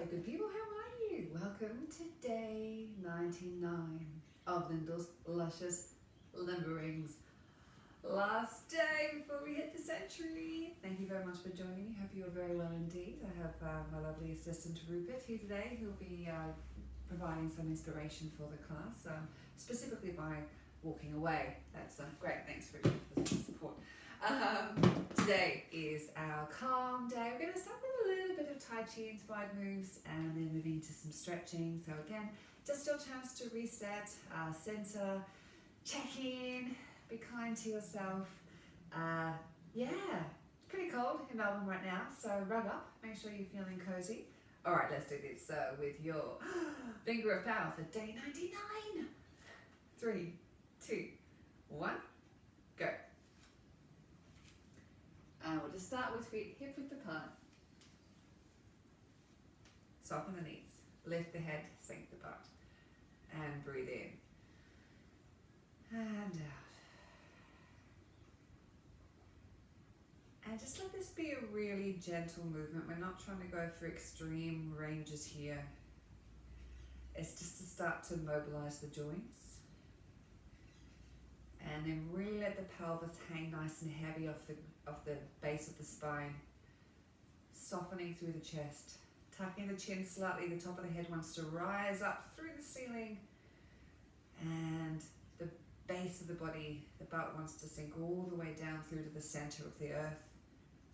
good people, how are you? Welcome to day 99 of Lyndall's Luscious Limberings. Last day before we hit the century. Thank you very much for joining me. Hope you are very well indeed. I have my lovely assistant Rupert here today who'll be providing some inspiration for the class, specifically by walking away. That's great. Thanks for the support. Today is our calm day. We're going to start with a little bit of Tai Chi inspired moves and then moving into some stretching. So again, just your chance to reset, center, check in, be kind to yourself. Yeah, it's pretty cold in Melbourne right now, so rug up, make sure you're feeling cozy. All right, let's do this with your finger of power for day 99. 3, 2, 1, go. And we'll just start with feet hip width apart. Soften the knees, lift the head, sink the butt, and breathe in and out. And just let this be a really gentle movement. We're not trying to go for extreme ranges here. It's just to start to mobilize the joints. And then really let the pelvis hang nice and heavy off the base of the spine. Softening through the chest. Tucking the chin slightly, the top of the head wants to rise up through the ceiling. And the base of the body, the butt wants to sink all the way down through to the center of the earth.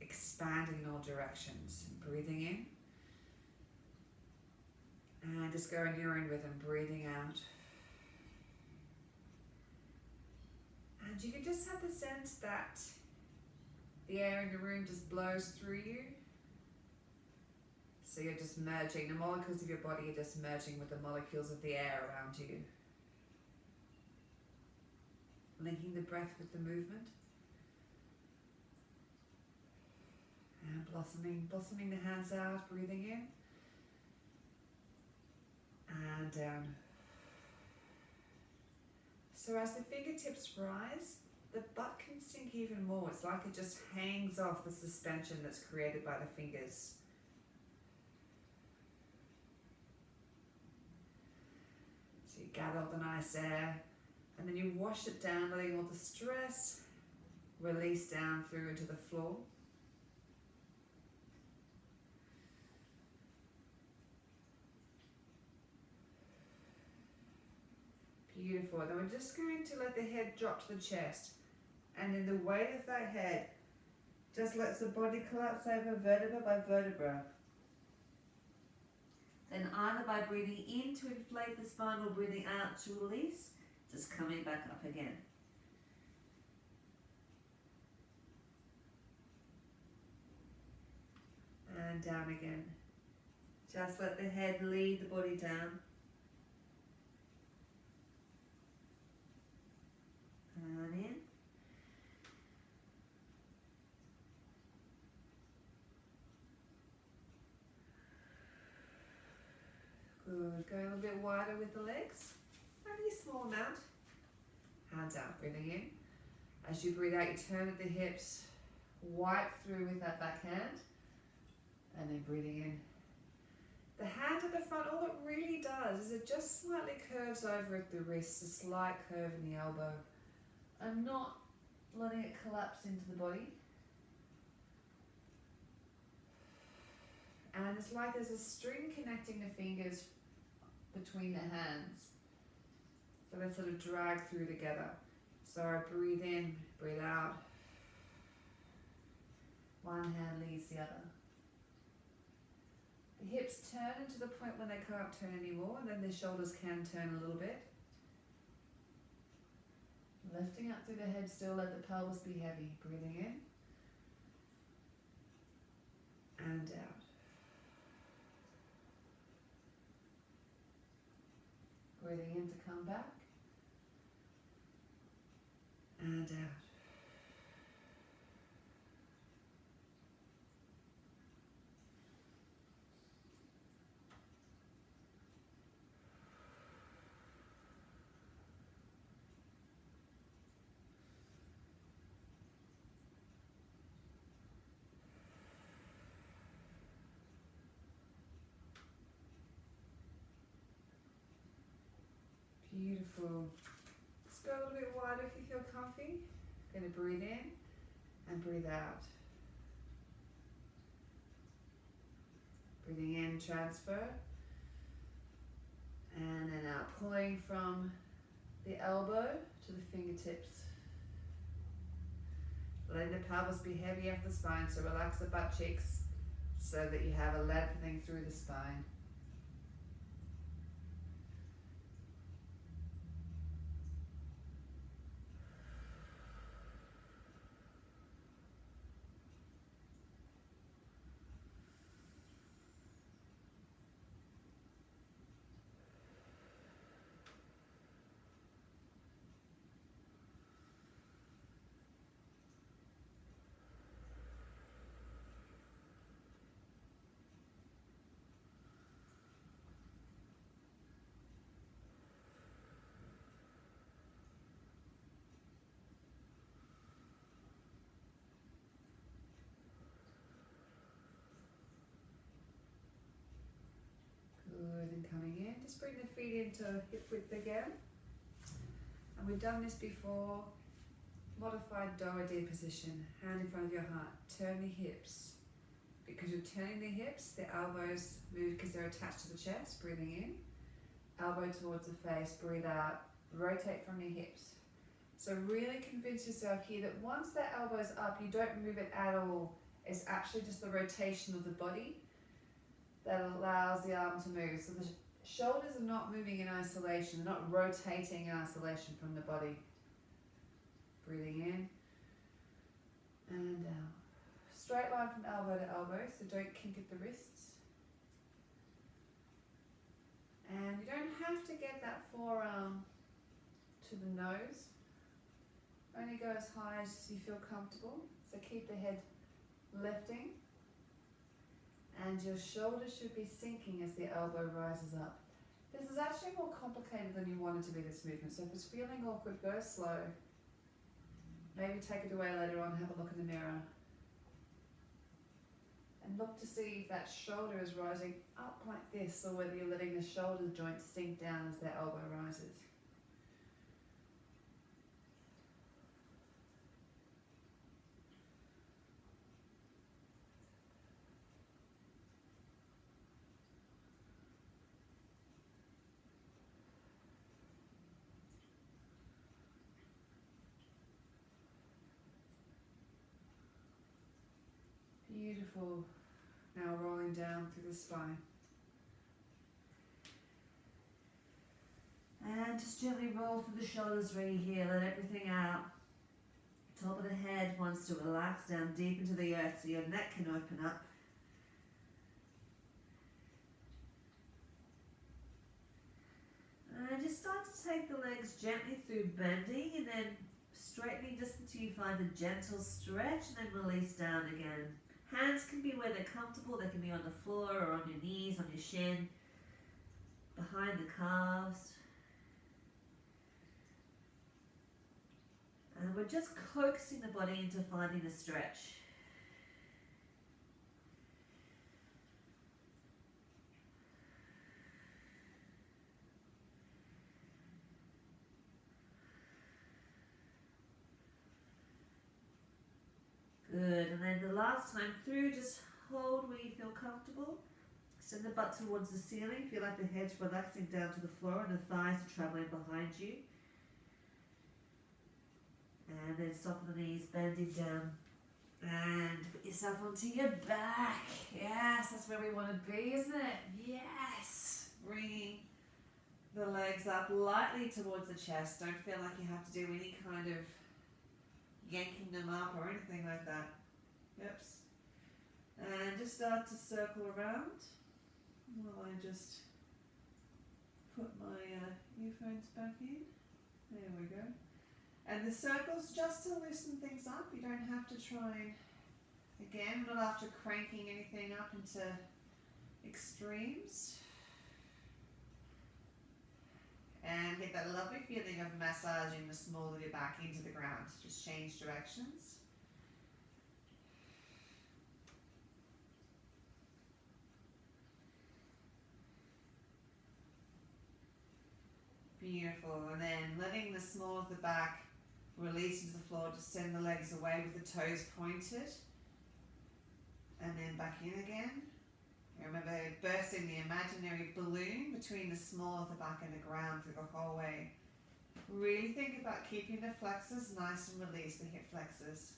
Expanding in all directions. Breathing in. And just go in your own rhythm, breathing out. And you can just have the sense that the air in the room just blows through you. So you're just merging, the molecules of your body are just merging with the molecules of the air around you. Linking the breath with the movement. And blossoming the hands out, breathing in. And down. So as the fingertips rise, the butt can sink even more. It's like it just hangs off the suspension that's created by the fingers. So you gather all the nice air, and then you wash it down, letting all the stress release down through into the floor. Beautiful. Then we're just going to let the head drop to the chest. And in the weight of that head, just lets the body collapse over vertebra by vertebra. Then either by breathing in to inflate the spine or breathing out to release, just coming back up again. And down again. Just let the head lead the body down. And in. Good. Going a little bit wider with the legs. Only a small amount. Hands out. Breathing in. As you breathe out, you turn at the hips. Wipe through with that back hand. And then breathing in. The hand at the front, all it really does is it just slightly curves over at the wrist. A slight curve in the elbow. I'm not letting it collapse into the body. And it's like there's a string connecting the fingers between the hands. So they sort of drag through together. So I breathe in, breathe out. One hand leads the other. The hips turn into the point when they can't turn anymore, and then the shoulders can turn a little bit. Lifting up through the head still, let the pelvis be heavy. Breathing in and out. Breathing in to come back and out. Beautiful. Let's go a little bit wider if you feel comfy. Going to breathe in and breathe out. Breathing in, transfer. And then out, pulling from the elbow to the fingertips. Letting the pelvis be heavy off the spine, so relax the butt cheeks so that you have a lengthening through the spine. Good, and coming in, just bring the feet into hip width again. And we've done this before. Modified doe-a-dee position, hand in front of your heart. Turn the hips. Because you're turning the hips, the elbows move because they're attached to the chest. Breathing in, elbow towards the face, breathe out, rotate from your hips. So really convince yourself here that once that elbow's up, you don't move it at all. It's actually just the rotation of the body that allows the arm to move. So the shoulders are not moving in isolation, they're not rotating in isolation from the body. Breathing in and out. Straight line from elbow to elbow, so don't kink at the wrists. And you don't have to get that forearm to the nose. Only go as high as you feel comfortable. So keep the head lifting. And your shoulders should be sinking as the elbow rises up. This is actually more complicated than you want it to be, this movement. So if it's feeling awkward, go slow. Maybe take it away later on, have a look in the mirror. And look to see if that shoulder is rising up like this, or whether you're letting the shoulder joint sink down as the elbow rises. Beautiful. Now rolling down through the spine. And just gently roll through the shoulders really here, let everything out. Top of the head wants to relax down deep into the earth so your neck can open up. And just start to take the legs gently through bending and then straightening just until you find a gentle stretch and then release down again. Hands can be where they're comfortable, they can be on the floor or on your knees, on your shin, behind the calves. And we're just coaxing the body into finding a stretch. Good, and then the last time through, just hold where you feel comfortable. Send the butt towards the ceiling, feel like the head's relaxing down to the floor and the thighs are traveling behind you. And then soften the knees, bending down. And put yourself onto your back. Yes, that's where we want to be, isn't it? Yes! Bringing the legs up lightly towards the chest. Don't feel like you have to do any kind of yanking them up or anything like that. Yep. And just start to circle around while I just put my earphones back in. There we go. And the circles just to loosen things up. You don't have to try, again, not after cranking anything up into extremes. And get that lovely feeling of massaging the small of your back into the ground. Just change directions. Beautiful. And then letting the small of the back release into the floor, just send the legs away with the toes pointed. And then back in again. Remember, bursting the imaginary balloon between the small of the back and the ground through the whole way. Really think about keeping the flexors nice and release the hip flexors.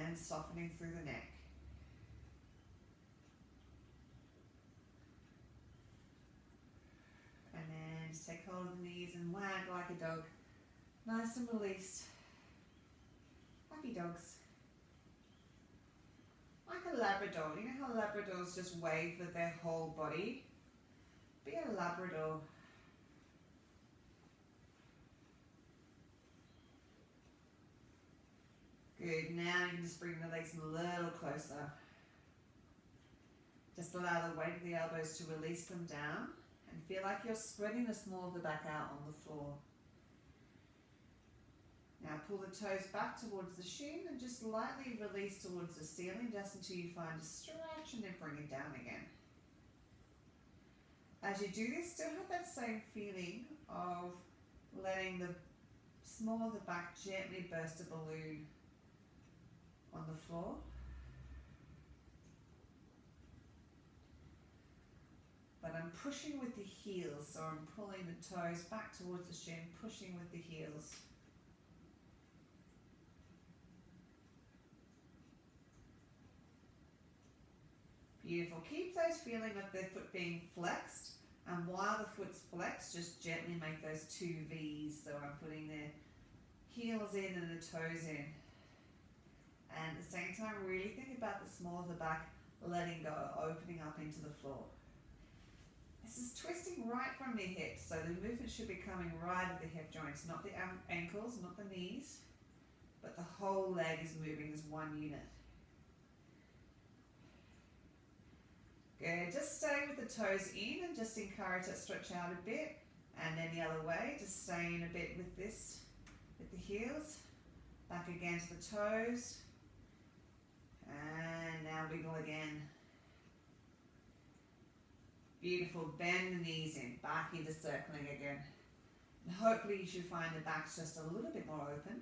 And softening through the neck. And then just take hold of the knees and wag like a dog. Nice and released. Happy dogs. Like a Labrador. You know how Labradors just wave with their whole body? Be a Labrador. Good. Now you can just bring the legs a little closer. Just allow the weight of the elbows to release them down and feel like you're spreading the small of the back out on the floor. Now pull the toes back towards the shin and just lightly release towards the ceiling just until you find a stretch and then bring it down again. As you do this, still have that same feeling of letting the small of the back gently burst a balloon on the floor. But I'm pushing with the heels, so I'm pulling the toes back towards the shin, pushing with the heels. Beautiful. Keep those feeling of the foot being flexed, and while the foot's flexed, just gently make those two V's. So I'm putting the heels in and the toes in. And at the same time, really think about the small of the back, letting go, opening up into the floor. This is twisting right from the hips, so the movement should be coming right at the hip joints, not the ankles, not the knees, but the whole leg is moving as one unit. Good, just stay with the toes in and just encourage that stretch out a bit, and then the other way, just staying a bit with this, with the heels, back against the toes, and now wiggle again. Beautiful, bend the knees in, back into circling again. And hopefully you should find the back's just a little bit more open.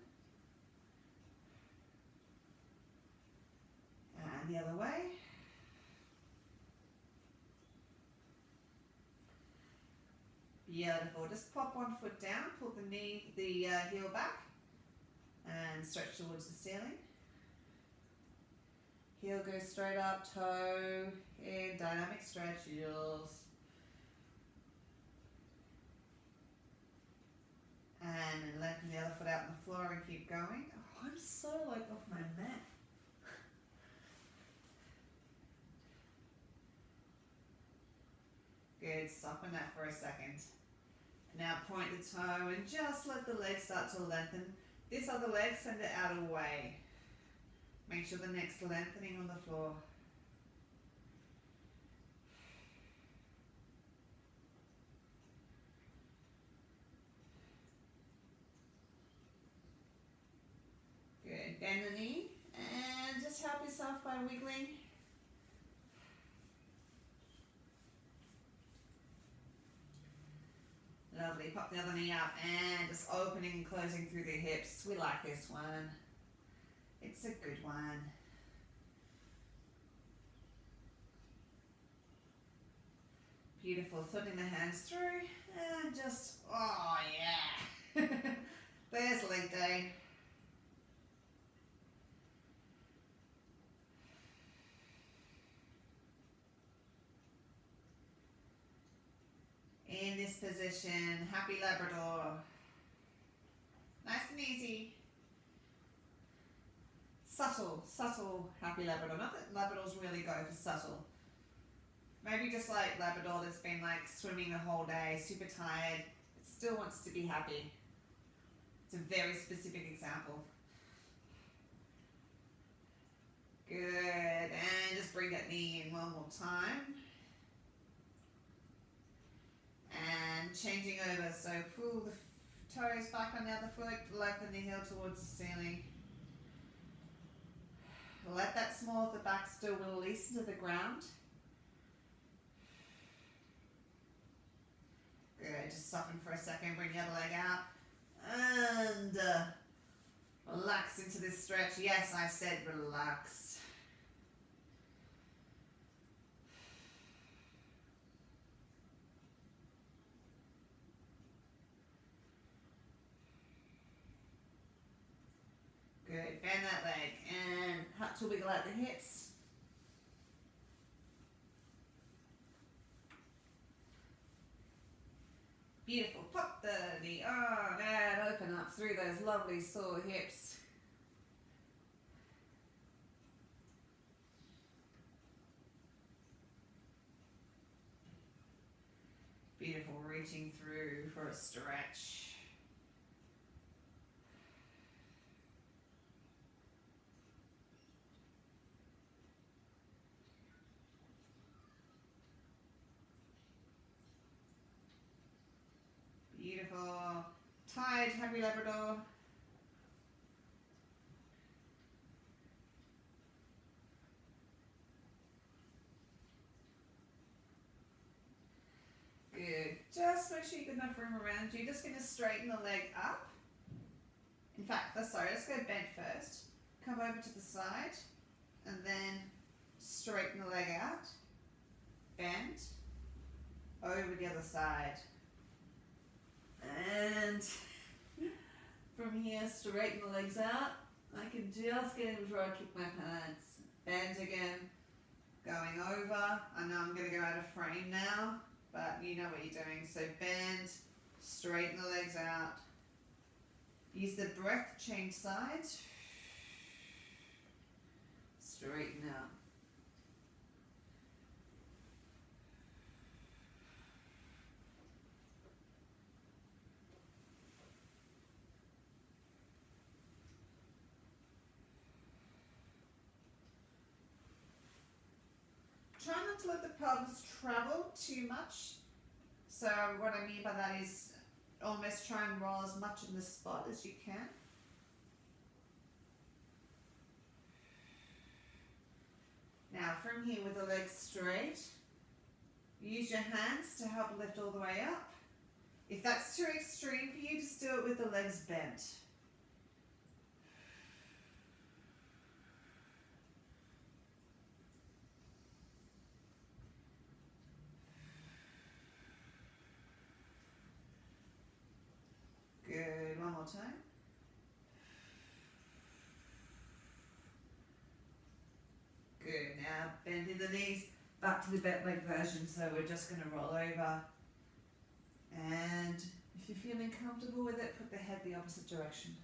And the other way. Beautiful, just pop one foot down, pull the heel back, and stretch towards the ceiling. Heel goes straight up, toe in, dynamic stretch, heels. And then lengthen the other foot out on the floor and keep going. Oh, I'm so like off my mat. Good, soften that for a second. Now point the toe and just let the leg start to lengthen. This other leg, send it out away. Make sure the neck's lengthening on the floor. Good. Bend the knee and just help yourself by wiggling. Lovely. Pop the other knee up and just opening and closing through the hips. We like this one. It's a good one. Beautiful. Flipping the hands through and just, oh yeah. There's leg day. In this position, happy Labrador. Nice and easy. Subtle happy Labrador. Not that Labradors really go for subtle. Maybe just like Labrador that's been like swimming the whole day, super tired, but still wants to be happy. It's a very specific example. Good, and just bring that knee in one more time. And changing over, so pull the toes back on the other foot, lengthen the heel towards the ceiling. Let that small of the back still release into the ground. Good, Good. Just soften for a second. Bring the other leg out. And relax into this stretch. Yes, I said relax. Good. Bend that leg and hut to wiggle out the hips. Beautiful. Pop the knee on and open up through those lovely sore hips. Beautiful. Reaching through for a stretch. Beautiful. Tied, happy Labrador. Good. Just make sure you get enough room around you. Just going to straighten the leg up. In fact, sorry, let's go bent first. Come over to the side and then straighten the leg out. Bend. Over the other side. And from here, straighten the legs out. I can just get in before I kick my pants. Bend again. Going over. I know I'm going to go out of frame now, but you know what you're doing. So bend, straighten the legs out. Use the breath to change sides. Straighten out. Try not to let the pelvis travel too much. So what I mean by that is almost try and roll as much in the spot as you can. Now from here with the legs straight, use your hands to help lift all the way up. If that's too extreme for you, just do it with the legs bent. Good, one more time. Good, now bending the knees back to the bent leg version, so we're just going to roll over. And if you're feeling comfortable with it, put the head the opposite direction.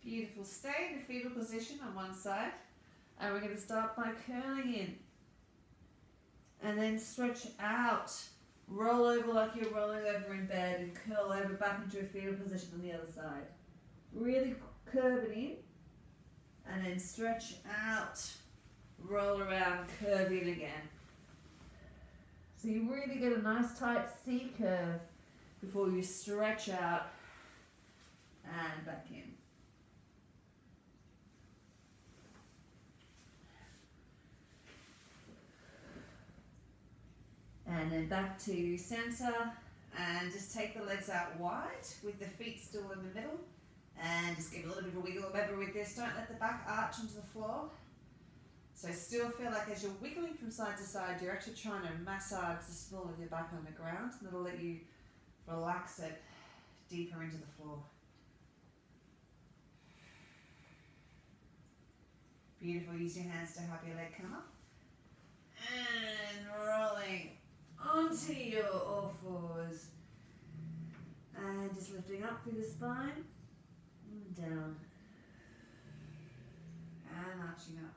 Beautiful. Stay in the fetal position on one side, and we're going to start by curling in and then stretch out. Roll over like you're rolling over in bed and curl over back into a fetal position on the other side. Really curve it in and then stretch out, roll around, curve in again. So you really get a nice tight C curve before you stretch out and back in. And then back to center, and just take the legs out wide with the feet still in the middle, and just give a little bit of a wiggle. Remember with this, don't let the back arch into the floor. So still feel like as you're wiggling from side to side, you're actually trying to massage the small of your back on the ground, and it'll let you relax it deeper into the floor. Beautiful. Use your hands to help your leg come up. And rolling onto your all fours. And just lifting up through the spine. And down. And arching up.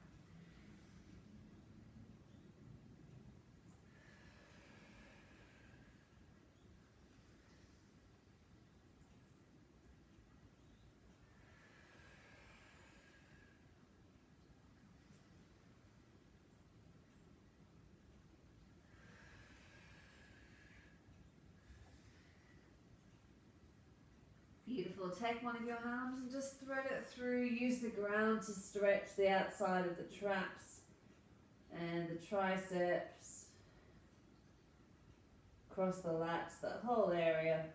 Beautiful. Take one of your arms and just thread it through. Use the ground to stretch the outside of the traps and the triceps, across the lats, that whole area.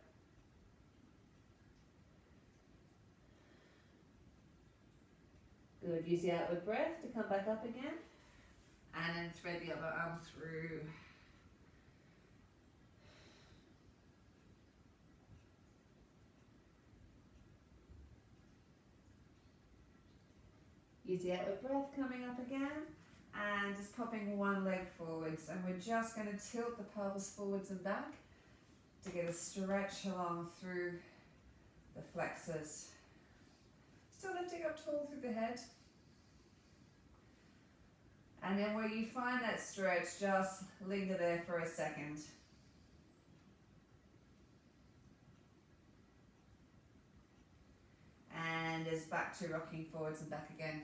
Good. Use the outward breath to come back up again. And then thread the other arm through. Use the outward breath coming up again. And just popping one leg forwards. And we're just going to tilt the pelvis forwards and back to get a stretch along through the flexors. Still lifting up tall through the head. And then where you find that stretch, just linger there for a second. And it's back to rocking forwards and back again.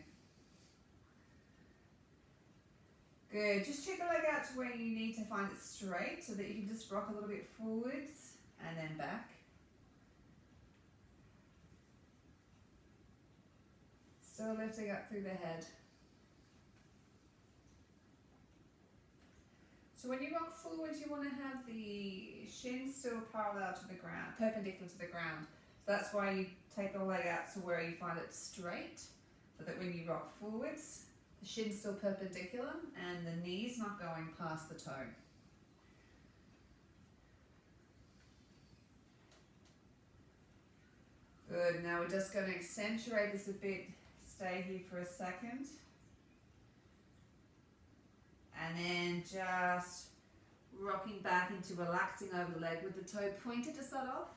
Good. Just check the leg out to where you need to find it straight so that you can just rock a little bit forwards and then back. Still lifting up through the head. So when you rock forwards, you want to have the shin still parallel to the ground, perpendicular to the ground. So that's why you take the leg out to where you find it straight, so that when you rock forwards, the shin's still perpendicular and the knee's not going past the toe. Good. Now we're just going to accentuate this a bit. Stay here for a second. And then just rocking back into relaxing over the leg with the toe pointed to start off.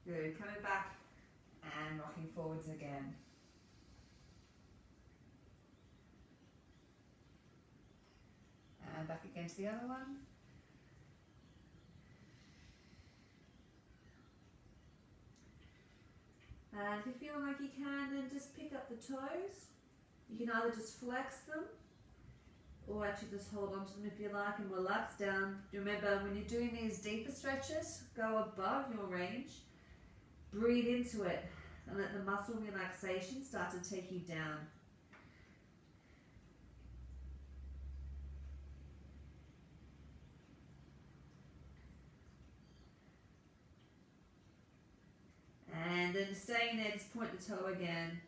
Good. Coming back and rocking forwards again. And back again to the other one. And if you feel like you can, then just pick up the toes. You can either just flex them or actually just hold on to them if you like and relax down. Remember, when you're doing these deeper stretches, go above your range. Breathe into it and let the muscle relaxation start to take you down. And then staying there, just point the toe again.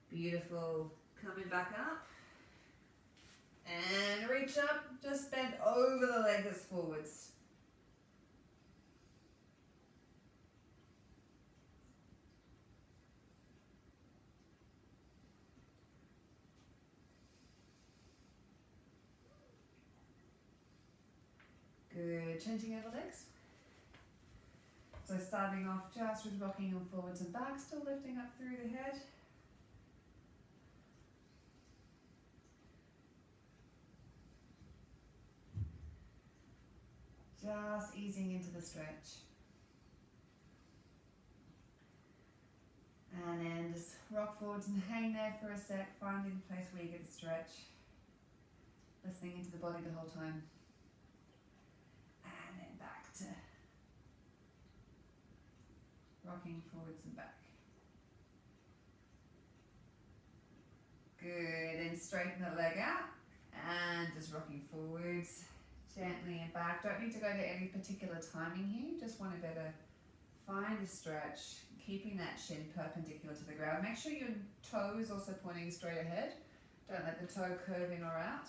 Beautiful. Coming back up. And reach up, just bend over the leg that's forwards. Good. Changing over legs. So starting off just with rocking on forwards and back, still lifting up through the head. Just easing into the stretch. And then just rock forwards and hang there for a sec, finding the place where you get a stretch. Listening into the body the whole time. And then back to rocking forwards and back. Good, and straighten the leg out and just rocking forwards gently and back. Don't need to go to any particular timing here, just want to better find a stretch, keeping that shin perpendicular to the ground. Make sure your toe is also pointing straight ahead. Don't let the toe curve in or out.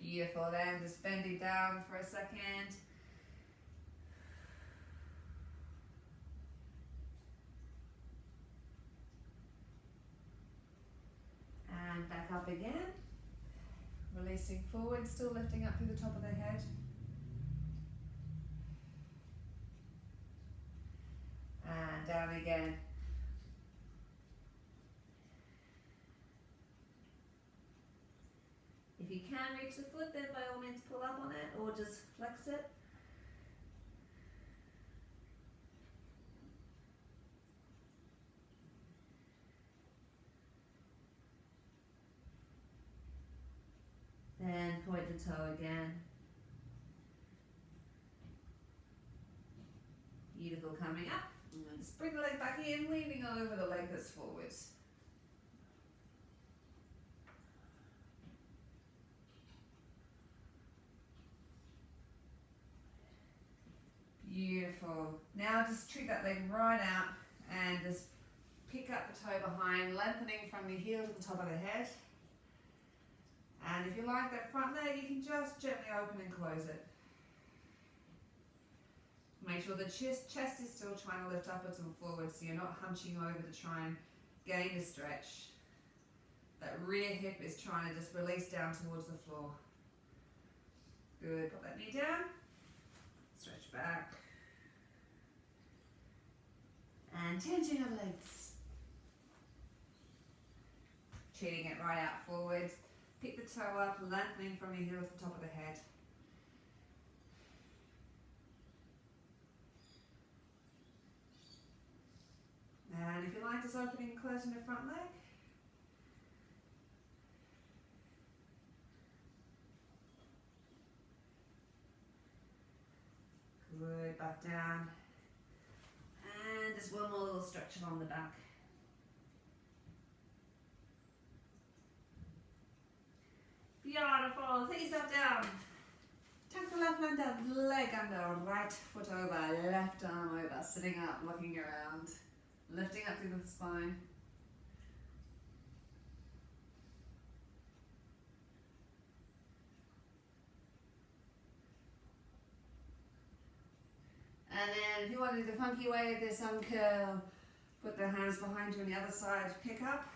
Beautiful, then just bending down for a second. And back up again. Releasing forward, still lifting up through the top of the head. And down again. reach the foot, then by all means pull up on it or just flex it. Then point the toe again. Beautiful, coming up. And then just bring the leg back in, leaning over the leg that's forward. Beautiful. Now just treat that leg right out and just pick up the toe behind, lengthening from the heel to the top of the head. And if you like that front leg, you can just gently open and close it. Make sure the chest is still trying to lift upwards and forwards, so you're not hunching over to try and gain a stretch. That rear hip is trying to just release down towards the floor. Good, put that knee down, stretch back. And changing of legs. Cheating it right out forwards. Pick the toe up, lengthening from your heel to the top of the head. And if you like, just opening and closing the front leg. Good, back down. And just one more little stretch along the back. Beautiful. Take yourself down. Tuck the left leg down, leg under, right foot over, left arm over, sitting up, looking around, lifting up through the spine. And then if you want to do the funky way of this uncurl, put the hands behind you on the other side, pick up,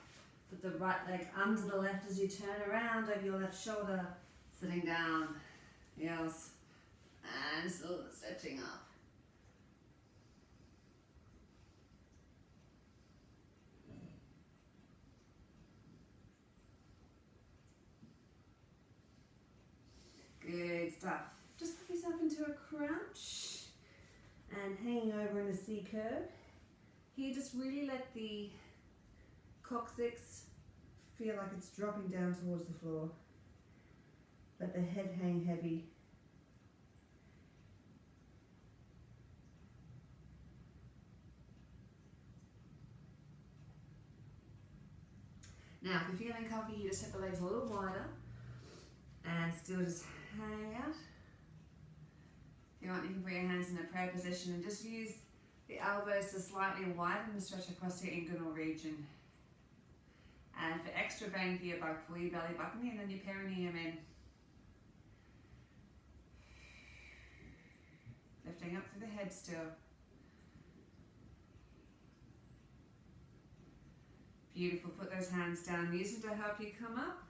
put the right leg under the left as you turn around over your left shoulder, sitting down, yes, and still stretching up. Good stuff. Just put yourself into a crouch and hanging over in a C curve. Here, just really let the coccyx feel like it's dropping down towards the floor. Let the head hang heavy. Now, if you're feeling comfy, you just hip the legs a little wider and still just hang out. If you want, you can put your hands in a prayer position and just use the elbows to slightly widen the stretch across your inguinal region. And for extra bang for your butt, pull your belly button in and your perineum in. Lifting up through the head still. Beautiful, put those hands down, use them to help you come up.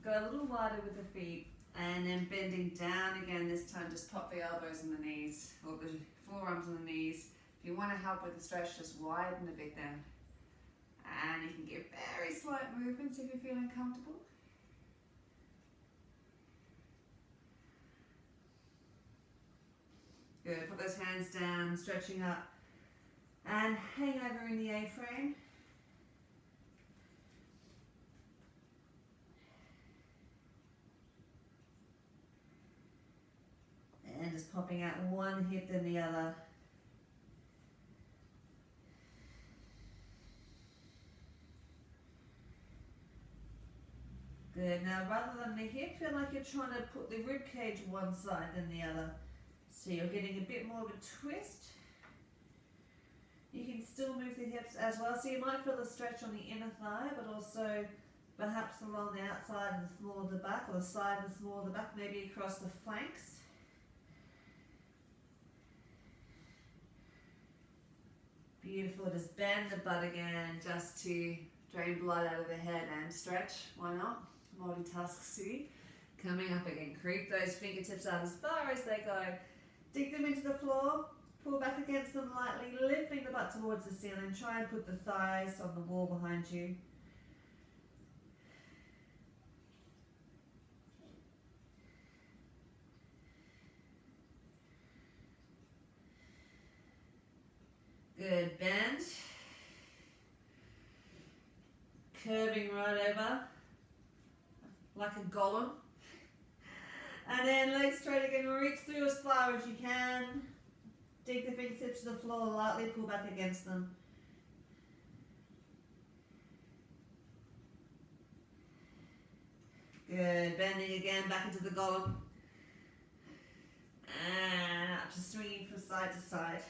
Go a little wider with the feet. And then bending down again, this time just pop the elbows on the knees, or the forearms on the knees. If you want to help with the stretch, just widen a bit then. And you can give very slight movements if you're feeling comfortable. Good, put those hands down, stretching up. And hang over in the A-frame. And just popping out one hip then the other. Good. Now rather than the hip, feel like you're trying to put the rib cage one side than the other. So you're getting a bit more of a twist. You can still move the hips as well. So you might feel the stretch on the inner thigh, but also perhaps along the outside and the small of the back, or the side and the small of the back, maybe across the flanks. Beautiful, just bend the butt again just to drain blood out of the head and stretch, why not? Multitask city. Coming up again, creep those fingertips out as far as they go. Dig them into the floor, pull back against them lightly, lifting the butt towards the ceiling. Try and put the thighs on the wall behind you. Good, bend. Curving right over, like a golem. And then legs straight again, reach through as far as you can. Dig the fingertips to the floor, lightly pull back against them. Good, bending again, back into the golem. And up to swinging from side to side.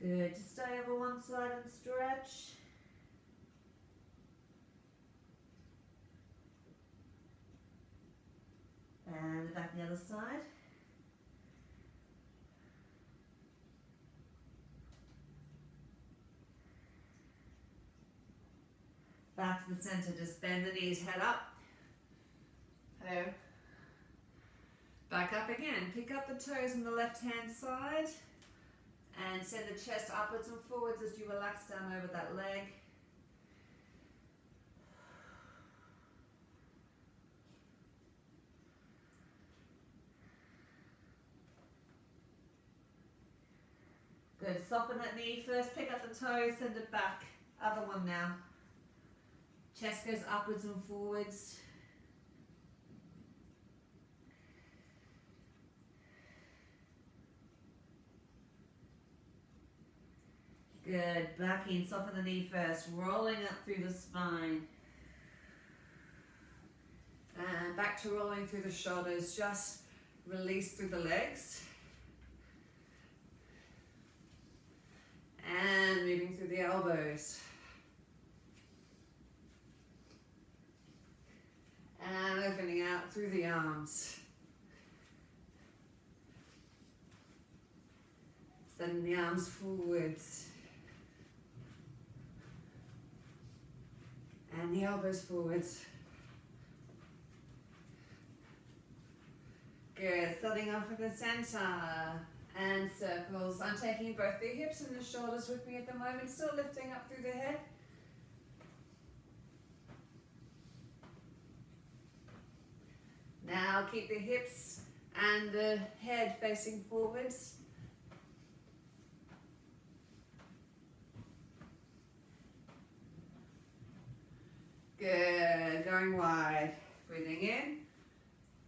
Good, just stay over one side and stretch. And back the other side. Back to the center, just bend the knees, head up. Hello. Back up again, pick up the toes on the left hand side and send the chest upwards and forwards as you relax down over that leg. Good, soften that knee first, pick up the toes, send it back. Other one now. Chest goes upwards and forwards. Good, back in, soften the knee first, rolling up through the spine. And back to rolling through the shoulders, just release through the legs. And moving through the elbows. And opening out through the arms. Sending the arms forwards. And the elbows forwards. Good, starting off with the center and circles. I'm taking both the hips and the shoulders with me at the moment, still lifting up through the head. Now keep the hips and the head facing forwards. Good, going wide. Breathing in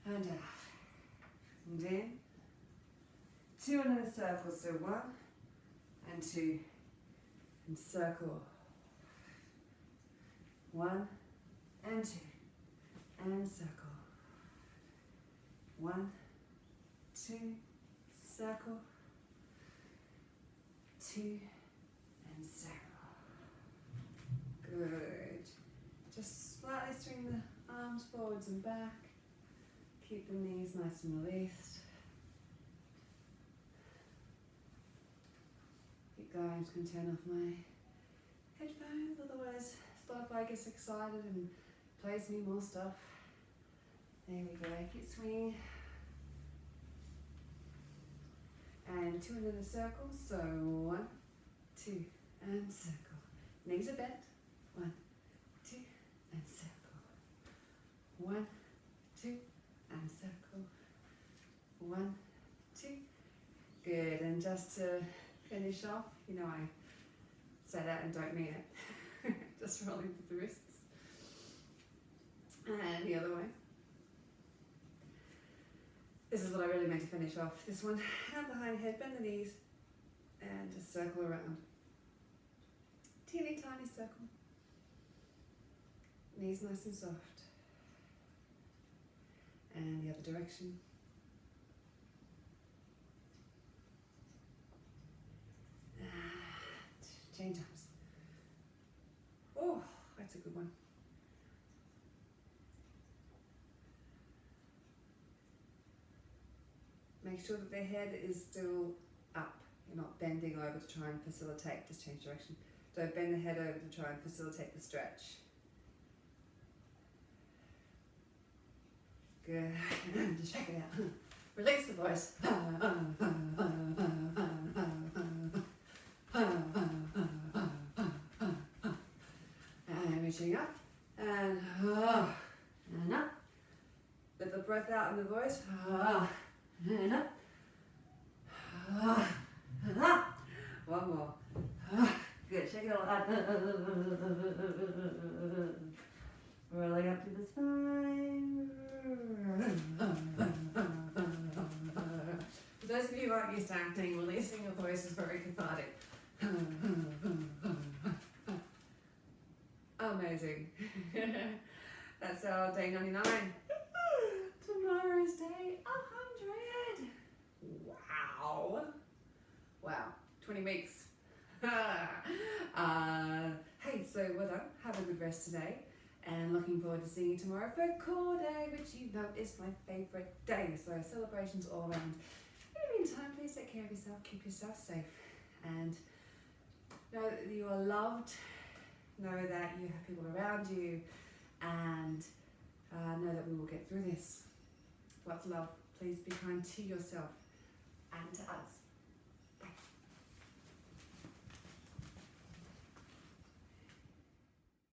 and out. And in. 2 and in a circle, so 1 and 2. And circle. 1 and 2. And circle. 1, 2, circle, 2, and circle. Good. Just slightly swing the arms forwards and back. Keep the knees nice and released. Keep going. I'm just going to turn off my headphones, otherwise Spotify gets excited and plays me more stuff. There we go, keep swinging. And 2 and in a circle, so 1, 2, and circle. Knees are bent, 1, 2, and circle. 1, 2, and circle. 1, 2. Good, and just to finish off, you know I say that and don't mean it. Just rolling with the wrists. And the other way. This is what I really meant to finish off. This one, hand behind head, bend the knees, and just circle around. Teeny tiny circle. Knees nice and soft. And the other direction. And change arms. Oh, that's a good one. Make sure that the head is still up. You're not bending over to try and facilitate, just change direction. Don't bend the head over to try and facilitate the stretch. Good, just check it out. Release the voice. finishing up. And up. Let the breath out in the voice. And up. One more. Good. Shake it all out. Rolling up to the spine. For those of you who aren't used to acting, releasing your voice is very cathartic. Amazing. That's our day 99. Tomorrow's day 100. Wow. Wow. 20 weeks. Hey, so well done. Have a good rest today. And looking forward to seeing you tomorrow for Core Day, which you know is my favourite day. So celebrations all around. In the meantime, please take care of yourself. Keep yourself safe. And know that you are loved. Know that you have people around you. And know that we will get through this. Lots of love. Please be kind to yourself and to others.